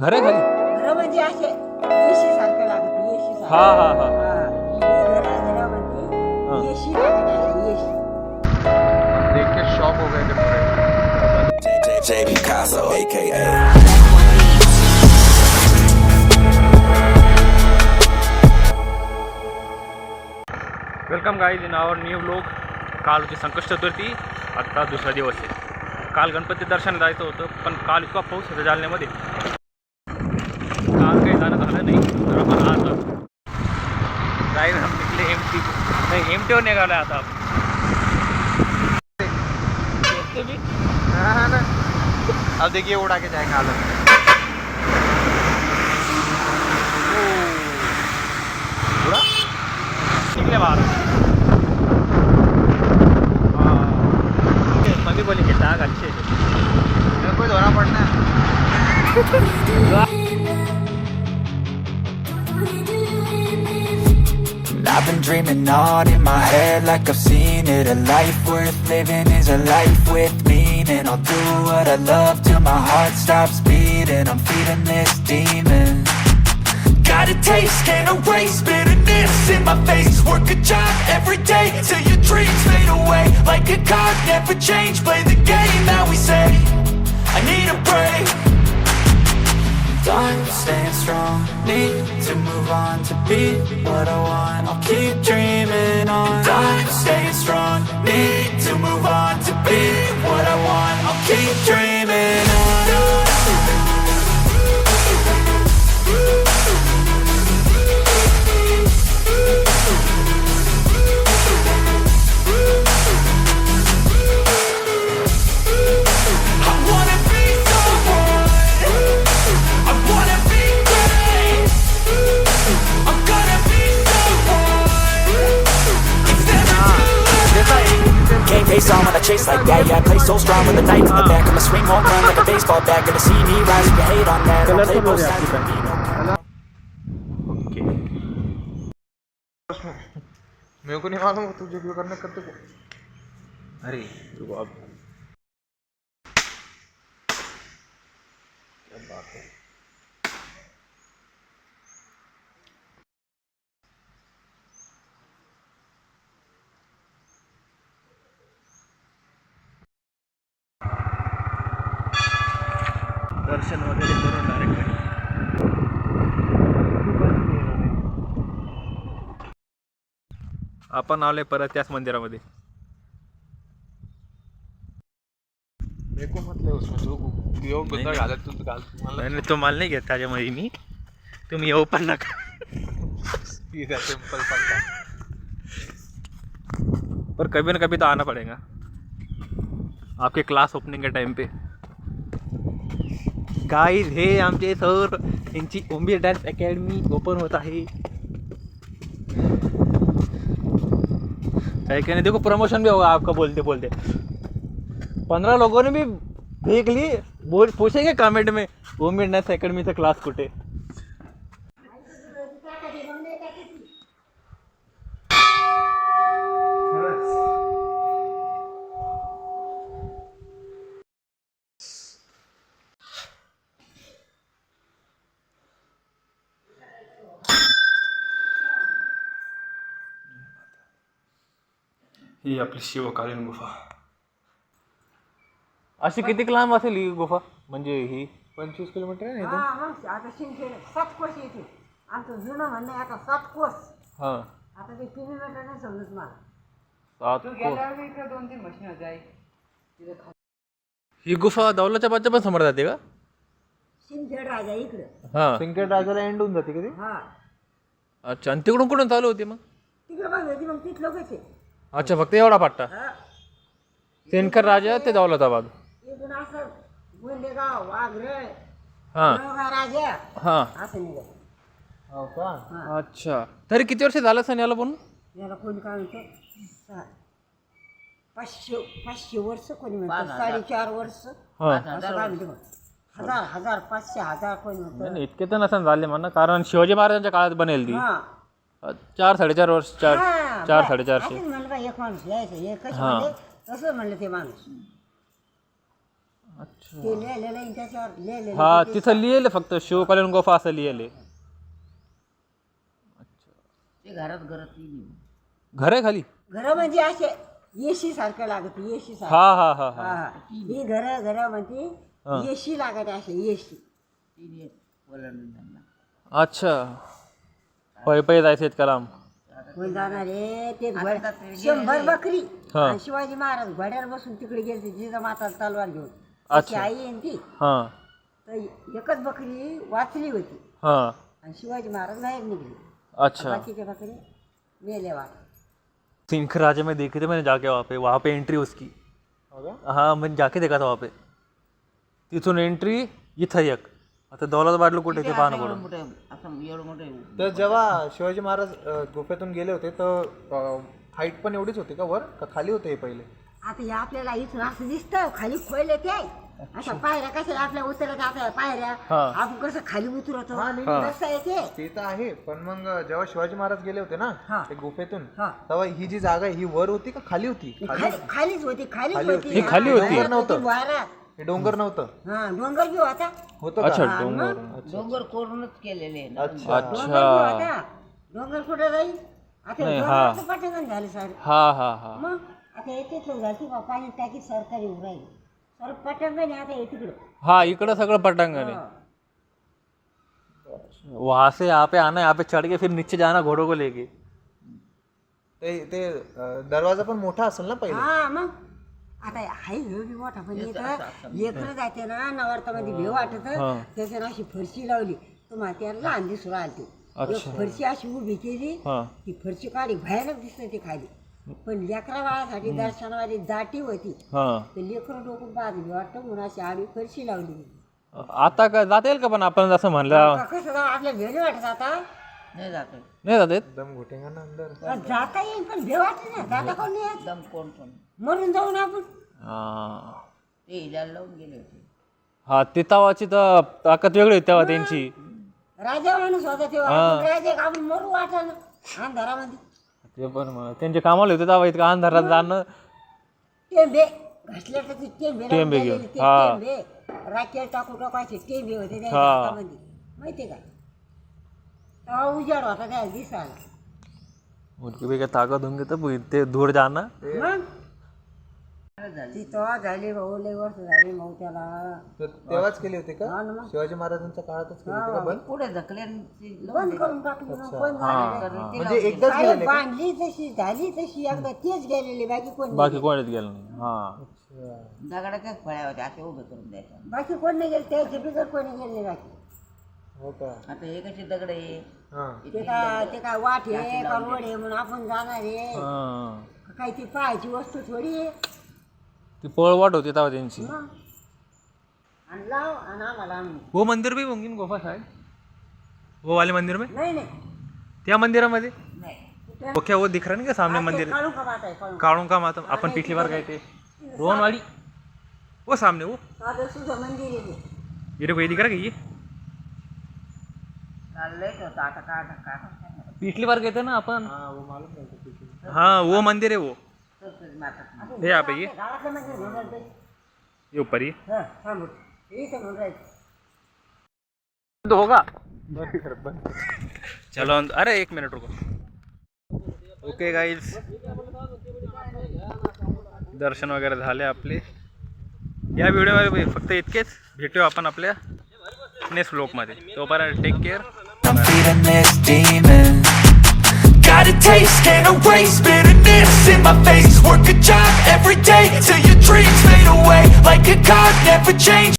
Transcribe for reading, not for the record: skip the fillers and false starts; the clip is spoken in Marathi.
घर आहे खाली. घर म्हणजे असे एसी सारखं लागत एसी सारखं. हा हा हा घरामध्ये एसी लागत आहे एसी. देख के शॉक हो गए थे पूरे. J Picasso, aka. Welcome guys in our new vlog. काल होती संकष्ट चतुर्थी, आता दुसरा दिवस आहे. काल गणपती दर्शन जायचं होतं, पण काल इतका पाऊस होता जालन्यामध्ये, काल काही जाणं झालं नाही. तर आपण आज गाईज हम निघले एमटी, नाही एमटीवर निघालो आहे आता. तुम्ही हाँ ना, अब देखिए उड़ा के जाएंगे आलम. उड़ा निकले बाहर. मम्मी बोली कि दाग अच्छे थे. मेरे को धोना पड़ना है. I've been dreaming on in my head like I've seen it. A life worth living is a life with meaning. I'll do what I love till my heart stops beating. I'm feeding this demon. Got a taste, can't erase bitterness in my face. Work a job every day till your dreams fade away. Like a card, never change. Play the game that we say. I need a break. I'm staying strong, need to move on to be what I want. I'll keep dreaming on. I'm staying strong, need to move on to be what I want. I'll keep dreaming on. Face on when I chase like that. Yeah, I play so strong with the knife in the back. I'ma swing home run like a baseball bat. Gonna see me rise, you hate on that. I'll play both sides for me, no. Okay. मेरे को नहीं मालूम तुझे क्यों करने करते को. अरे रुको अब. क्या बात है. दर्शन वगैरे करून डायरेक्ट आपण आलोय परत त्याच मंदिरामध्ये. मेरे को मतलब उसमें जो यो बंदा घाला तू घाल. नाही तुम्हाला नाही घेत त्याच्यामध्ये मी. तुम्ही येऊ पण नका. सीधा सिंपल पक्का. पर कभी ना कभी तो आना पड़ेगा आपके क्लास ओपनिंग के टाइम पे. गाइस हे आमचे सर, यांची ओम्बी डांस अकेडमी ओपन होत आहे. क्या कहने, देखो प्रमोशन भी होगा आपका बोलते बोलते. 15 लोगों ने भी देख ली. बोल पूछेंगे कमेंट में ओम्बी डांस अकेडमीचा क्लास कुठे. ही आपली शिवकालीन गुफा. अशी किती लांब असेल ही गुफा, म्हणजे ही 25 किलोमीटर आहे ना. हा मग आता शिंदे 7 कोस येते. आमचं जुनं म्हणणं आहे आता 7 कोस. हा आता ते किलोमीटर नाही समजत मला. 7 इकडे 2-3 मशीन जाईल. ही गुफा दौलाच्या बाजूच्या पण समोर जाते का. सिंदखेड राजा इकडे. हा सिंकेट राजाला एंड होऊन जाते कधी. हा अच्छा. आणि तिकडून कुठून चालू होती मग. तिकडे बघ होती मग तिथलं कसे. अच्छा, फक्त एवढा पट्टा. हा सिंदखेड राजा ते दौलताबाद. इकडून असं गोंदेगाव वाघरे हा राजा हा. असं निघत. हो का. अच्छा. तरी किती वर्ष झालं सण याला पण. याला कोणी काय म्हणतो 500 वर्ष कोणी म्हणतो. 4.5 वर्ष हा. असं काय म्हणतो. 1000 500 1000 कोणी म्हणतो. नाही, इतके तर नसन झाले म्हणा, कारण शिवाजी महाराजांच्या काळात बनेल ती. हा 4-4.5 वर्ष. 4-4.5 म्हणलं बा एक माणूस यायचं हे कसं हा. म्हणले तसं म्हणलं ते माणूस. अच्छा. ते लिहिलेलं आहे त्याच्यावर लिहिलेलं हा आहे. तिथं लिहिलं फक्त शिवकल्याण गुफा असं लिहिले. ते घरात नाही. घर आहे खाली. घरं म्हणजे असे येशी सारखं लागत येशी सारखं. हा हा हा हा. हा ही घर म्हणजे येशी लागत असे येशी. तीन एक ओलांडून त्यांना. अच्छा. पै जायचं इतका कोण जाणार आहे ते आता ते 100 बकरी हा. आणि शिवाजी महाराज घोड्यावर बसून तिकडे गेले जिजामाता तलवार घेऊन. अच्छा. अशी आई आहे ना ती. हा तर एकच बकरी वाचली होती हा. आणि शिवाजी महाराज बाहेर निघले. अच्छा. बाकीचे बकरी मेले वाट. सिंह राजा में देखे थे मैंने जाके वहाँ पे एंट्री उसकी. हाँ मैंने जाके देखा था वहाँ पे. तिथून एंट्री इथं एक. आता दौलताबादला कुठे ते पाहणं पडून. असं एवढं मोठं तर जेव्हा शिवाजी महाराज गुफेतून गेले होते तर हाईट पण एवढीच होती का वर का खाली होते हे पहिले? आता हे आपल्याला इथून असं दिसतं खाली खोयले ते अशा पायऱ्या कशा आपल्या उतरत आता पायऱ्या हा. आपण कसं खाली उतरतो कसं आहे ते तर आहे पण मग जेव्हा शिवाजी महाराज गेले होते ना हा. ते गुफेतून हा. तेव्हा ही जी जागा आहे ही वर होती का खाली होती? खालीच होती खाली खालीच होती. होती. ही खाली होती. हा, नव्हतं. वारा. हे डोंगर नव्हतं हा डोंगर बी होता. होतं अच्छा का? डोंगर. डोंगर कोरूनच केलेले आहे ना. अच्छा डोंगर बी होता. डोंगर कुठे जाईल आता नाही, डोंगराचं पटकन झालं सर. हा हा हा. मग आता येतेच झाली बा पाणी टाकी सरकारी उरायली सर पटकन आता ये तिकडं. हाँ इकडं सगळं पटांगण है. वहाँ से यहाँ पे आना, यहाँ पे चढ़ के फिर नीचे जाना घोड़ों को लेके. ते दरवाजा पण मोठा असेल ना पहिले? हा मग आता हाय बी मोठा पण इथं लेकरं जाते ना नवार्थामध्ये भेव वाटत हा. त्याच्यानं अशी फरशी लावली तुम्हाला त्याला लहान दिसू राहिली. अच्छा. फरशी अशी उभी केली हा. ती फरशी काढी भयानक दिसते ती खाली. पण लेकरा बाळासाठी दर्शनावाली दाटी होती. हाँ ते लेकरं डोकून पाहत वाटतं म्हणून अशी आडवी फरशी लावली. आता का जाता येईल का पण आपण जसं म्हणलं कसं जाऊ आपल्या भेव वाटत आता नाही जात नाही जात येत. दम घुटेगा ना अंदर. जाता येईल पण भेव वाटत ना जाता कोण नाही येत. दम कोण मरून जाऊन आपण हा ते हिलाला लावून गेले होते. हा ते तवाची तर ताकद वेगळी होती तेव्हा त्यांची. राजा माणूस होता तेव्हा आपण राजे का आपण मरू वाटलं अंधारामध्ये. ते पण त्यांचे कामाला होते तेव्हा इतकं अंधारात जाणं. टेंबे घासले तर ते टेंबे टेंबे लावून घेऊन. गेलेले ते हा. टेंबे राखेल टाकू टाकायचे टेंबे होते त्या हा. हातामध्ये माहिती का तेव्हा उजाड होता त्या दिसायला. उनकी भी क्या ताकत होंगे तब ते दूर जाना. मग ती तेव्हा झाली भाऊ लई वर्ष झाली मग त्याला. तर तेव्हाच केले होते का? हा ना मग. शिवाजी महाराजांच्या काळातच केले होते का बंद? पुढे ढकल्यांची बंद करून टाकली मग कोण झालं नाही. म्हणजे एकदाच काय गेलेले का? बांधली तशी झाली तशी एकदा तेच गेलेली बाकी कोण नाही. बाकी कोणीच गेलं नाही. हा दगडाच्याच फळ्या होत्या असे उभे करून द्यायच्या. बाकी कोण नाही गेले त्याच्या बिगर कोणी गेले बाकी. हो का? आता हे कशी दगड आहे हा. ते काय वाट आहे का रोड आहे म्हणून आपण जाणार आहे हा. काय ती पाहायची वस्तू थोडी आहे. ती पळवाट होती तेव्हा त्यांची. मग आणि लाव आणि आम्हाला आणून. वो मंदिर भी होंगी ना गुफा शायद. वो वाले मंदिर में नाही नाही त्या मंदिरामध्ये नाही वो क्या वो दिख रहा नहीं क्या सामने मंदिर काढू का बात आहे काढू. काळों का माता अपन पिछली बार गए थे रोहनवाड़ी वो सामने वो साधं सुद्धा मंदिर आहे ते. ये देखो ये दिख रहा है ये चाललंय होतं आता काय पिछली बार गए थे ना अपन. हा, वो मालूम नाही होतं तिथे. हाँ वो मंदिर है वो माता ये यहाँ पे ये गावातलं मंदिर म्हणून ते. ये ऊपर ये हं, थांब. इथं म्हणून राहायचं. तो होगा. बंद कर, बंद कर. चलो अरे एक मिनिट रुको. ओके गाईज दर्शन वगैरे झाले आपले. या व्हिडिओमध्ये फक्त इतकेच. भेटूया आपण आपल्या नेक्स्ट व्लॉगमध्ये. तोपर्यंत take care. I'm feeding this demon. Got a taste, can't erase bitterness in my face. Work a job every day till your dreams fade away like a card, never change.